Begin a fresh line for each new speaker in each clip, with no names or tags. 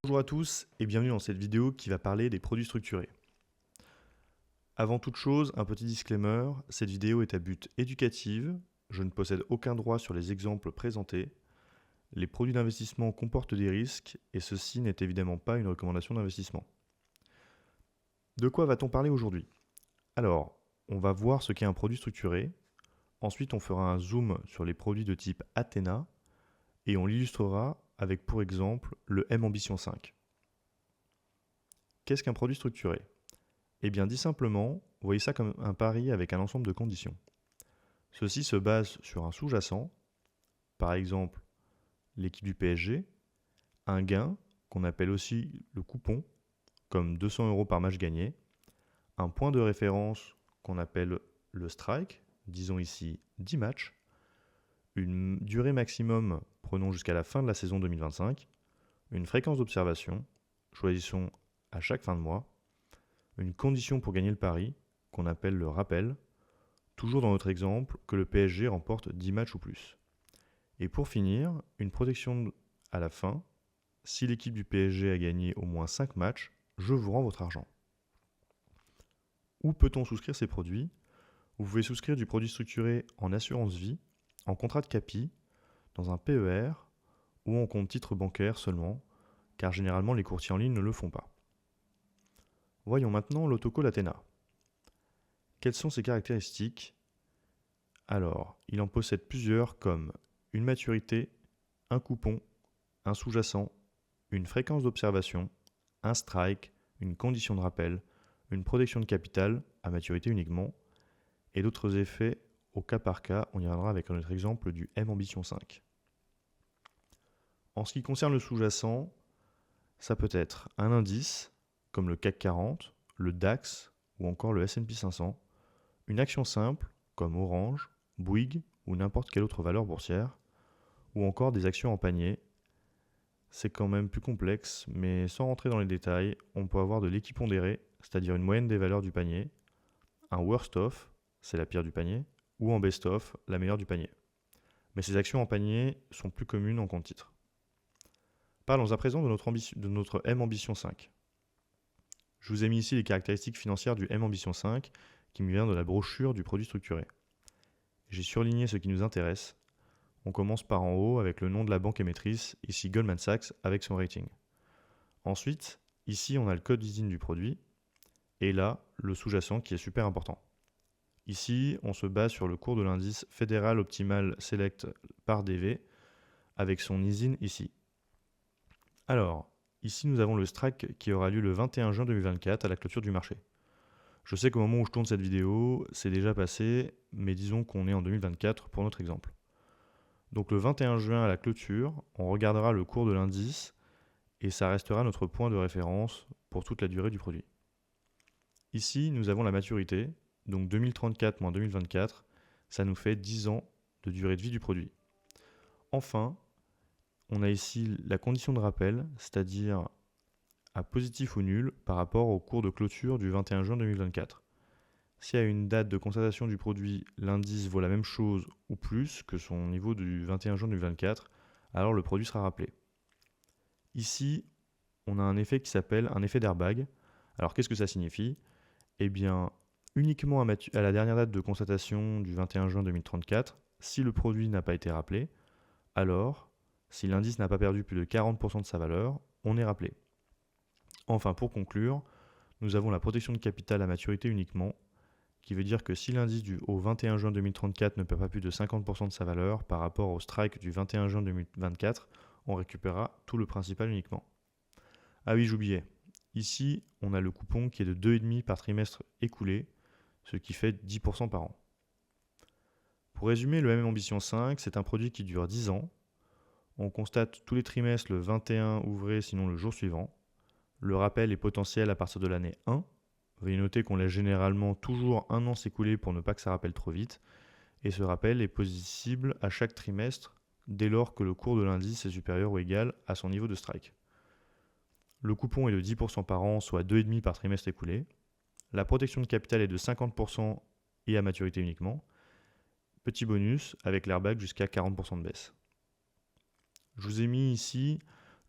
Bonjour à tous et bienvenue dans cette vidéo qui va parler des produits structurés. Avant toute chose, un petit disclaimer, cette vidéo est à but éducatif, je ne possède aucun droit sur les exemples présentés. Les produits d'investissement comportent des risques et ceci n'est évidemment pas une recommandation d'investissement. De quoi va-t-on parler aujourd'hui? Alors, on va voir ce qu'est un produit structuré, ensuite on fera un zoom sur les produits de type Athena et on l'illustrera avec pour exemple le M-Ambition 5. Qu'est-ce qu'un produit structuré? Eh bien, dit simplement, voyez ça comme un pari avec un ensemble de conditions. Ceci se base sur un sous-jacent, par exemple l'équipe du PSG, un gain, qu'on appelle aussi le coupon, comme 200 € par match gagné, un point de référence qu'on appelle le strike, disons ici 10 matchs, une durée maximum, prenons jusqu'à la fin de la saison 2025, une fréquence d'observation, choisissons à chaque fin de mois, une condition pour gagner le pari, qu'on appelle le rappel, toujours dans notre exemple, que le PSG remporte 10 matchs ou plus. Et pour finir, une protection à la fin, si l'équipe du PSG a gagné au moins 5 matchs, je vous rends votre argent. Où peut-on souscrire ces produits? Vous pouvez souscrire du produit structuré en assurance vie, en contrat de capi, dans un PER ou en compte titre bancaire seulement, car généralement les courtiers en ligne ne le font pas. Voyons maintenant l'autocall Athena. Quelles sont ses caractéristiques? Alors, il en possède plusieurs comme une maturité, un coupon, un sous-jacent, une fréquence d'observation, un strike, une condition de rappel, une protection de capital à maturité uniquement, et d'autres effets au cas par cas, on y reviendra avec notre exemple du M-Ambition 5. En ce qui concerne le sous-jacent, ça peut être un indice, comme le CAC 40, le DAX ou encore le S&P 500, une action simple, comme Orange, Bouygues ou n'importe quelle autre valeur boursière, ou encore des actions en panier. C'est quand même plus complexe, mais sans rentrer dans les détails, on peut avoir de l'équipondéré, c'est-à-dire une moyenne des valeurs du panier, un worst of, c'est la pire du panier, ou en best of, la meilleure du panier. Mais ces actions en panier sont plus communes en compte titre. Parlons à présent de notre M-Ambition 5. Je vous ai mis ici les caractéristiques financières du M-Ambition 5 qui me vient de la brochure du produit structuré. J'ai surligné ce qui nous intéresse. On commence par en haut avec le nom de la banque émettrice, ici Goldman Sachs avec son rating. Ensuite, ici on a le code d'usine du produit et là le sous-jacent qui est super important. Ici, on se base sur le cours de l'indice Fédéral Optimal Select par DV avec son ISIN ici. Alors, ici nous avons le strike qui aura lieu le 21 juin 2024 à la clôture du marché. Je sais qu'au moment où je tourne cette vidéo, c'est déjà passé, mais disons qu'on est en 2024 pour notre exemple. Donc le 21 juin à la clôture, on regardera le cours de l'indice et ça restera notre point de référence pour toute la durée du produit. Ici, nous avons la maturité, donc 2034 moins 2024, ça nous fait 10 ans de durée de vie du produit. Enfin, on a ici la condition de rappel, c'est-à-dire à positif ou nul par rapport au cours de clôture du 21 juin 2024. Si à une date de constatation du produit, l'indice vaut la même chose ou plus que son niveau du 21 juin 2024, alors le produit sera rappelé. Ici, on a un effet qui s'appelle un effet d'airbag. Alors qu'est-ce que ça signifie? Eh bien, uniquement à la dernière date de constatation du 21 juin 2034, si le produit n'a pas été rappelé, alors, si l'indice n'a pas perdu plus de 40% de sa valeur, on est rappelé. Enfin, pour conclure, nous avons la protection de capital à maturité uniquement, qui veut dire que si l'indice au 21 juin 2034 ne perd pas plus de 50% de sa valeur par rapport au strike du 21 juin 2024, on récupérera tout le principal uniquement. Ah oui, j'oubliais. Ici, on a le coupon qui est de 2,5 par trimestre écoulé, ce qui fait 10% par an. Pour résumer, le M-Ambition 5, c'est un produit qui dure 10 ans. On constate tous les trimestres le 21 ouvré, sinon le jour suivant. Le rappel est potentiel à partir de l'année 1. Veuillez noter qu'on laisse généralement toujours un an s'écouler pour ne pas que ça rappelle trop vite. Et ce rappel est possible à chaque trimestre dès lors que le cours de l'indice est supérieur ou égal à son niveau de strike. Le coupon est de 10% par an, soit 2,5 par trimestre écoulé. La protection de capital est de 50% et à maturité uniquement. Petit bonus avec l'airbag jusqu'à 40% de baisse. Je vous ai mis ici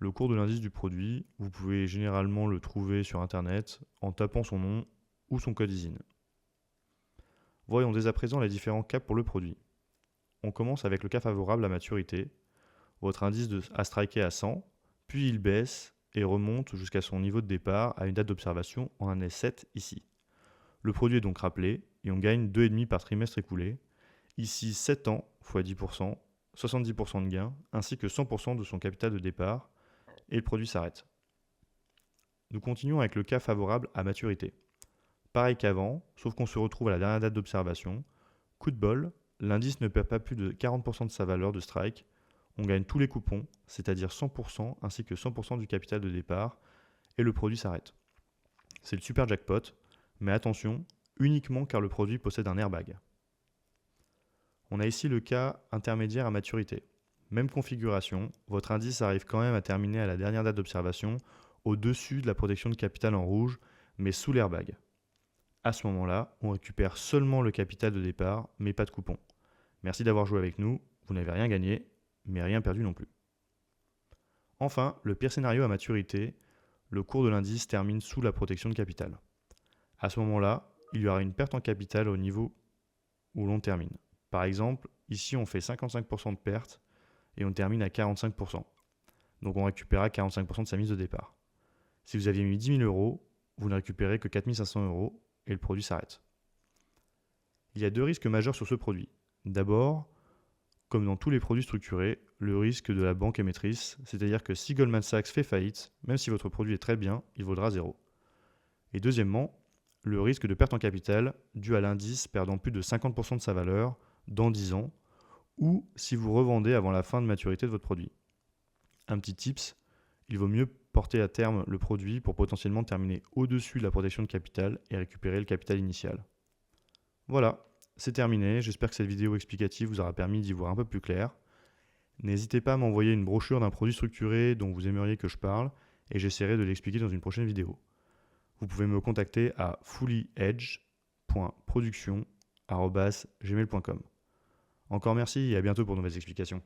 Le cours de l'indice du produit, vous pouvez généralement le trouver sur Internet en tapant son nom ou son code ISIN. Voyons dès à présent les différents cas pour le produit. On commence avec le cas favorable à maturité. Votre indice a striké à 100, puis il baisse et remonte jusqu'à son niveau de départ à une date d'observation en année 7 ici. Le produit est donc rappelé et on gagne 2,5 par trimestre écoulé. Ici 7 ans x 10%, 70% de gain, ainsi que 100% de son capital de départ, et le produit s'arrête. Nous continuons avec le cas favorable à maturité. Pareil qu'avant, sauf qu'on se retrouve à la dernière date d'observation. Coup de bol, l'indice ne perd pas plus de 40% de sa valeur de strike. On gagne tous les coupons, c'est-à-dire 100% ainsi que 100% du capital de départ, et le produit s'arrête. C'est le super jackpot, mais attention, uniquement car le produit possède un airbag. On a ici le cas intermédiaire à maturité. Même configuration, votre indice arrive quand même à terminer à la dernière date d'observation au-dessus de la protection de capital en rouge, mais sous l'airbag. À ce moment-là, on récupère seulement le capital de départ, mais pas de coupon. Merci d'avoir joué avec nous, vous n'avez rien gagné, mais rien perdu non plus. Enfin, le pire scénario à maturité, le cours de l'indice termine sous la protection de capital. À ce moment-là, il y aura une perte en capital au niveau où l'on termine. Par exemple, ici on fait 55% de perte et on termine à 45%. Donc on récupérera 45% de sa mise de départ. Si vous aviez mis 10 000 euros, vous ne récupérez que 4 500 euros et le produit s'arrête. Il y a deux risques majeurs sur ce produit. D'abord, comme dans tous les produits structurés, le risque de la banque émettrice, c'est-à-dire que si Goldman Sachs fait faillite, même si votre produit est très bien, il vaudra zéro. Et deuxièmement, le risque de perte en capital dû à l'indice perdant plus de 50% de sa valeur dans 10 ans, ou si vous revendez avant la fin de maturité de votre produit. Un petit tips, il vaut mieux porter à terme le produit pour potentiellement terminer au-dessus de la protection de capital et récupérer le capital initial. Voilà, c'est terminé, j'espère que cette vidéo explicative vous aura permis d'y voir un peu plus clair. N'hésitez pas à m'envoyer une brochure d'un produit structuré dont vous aimeriez que je parle et j'essaierai de l'expliquer dans une prochaine vidéo. Vous pouvez me contacter à fullyedge.production@gmail.com. Encore merci et à bientôt pour de nouvelles explications.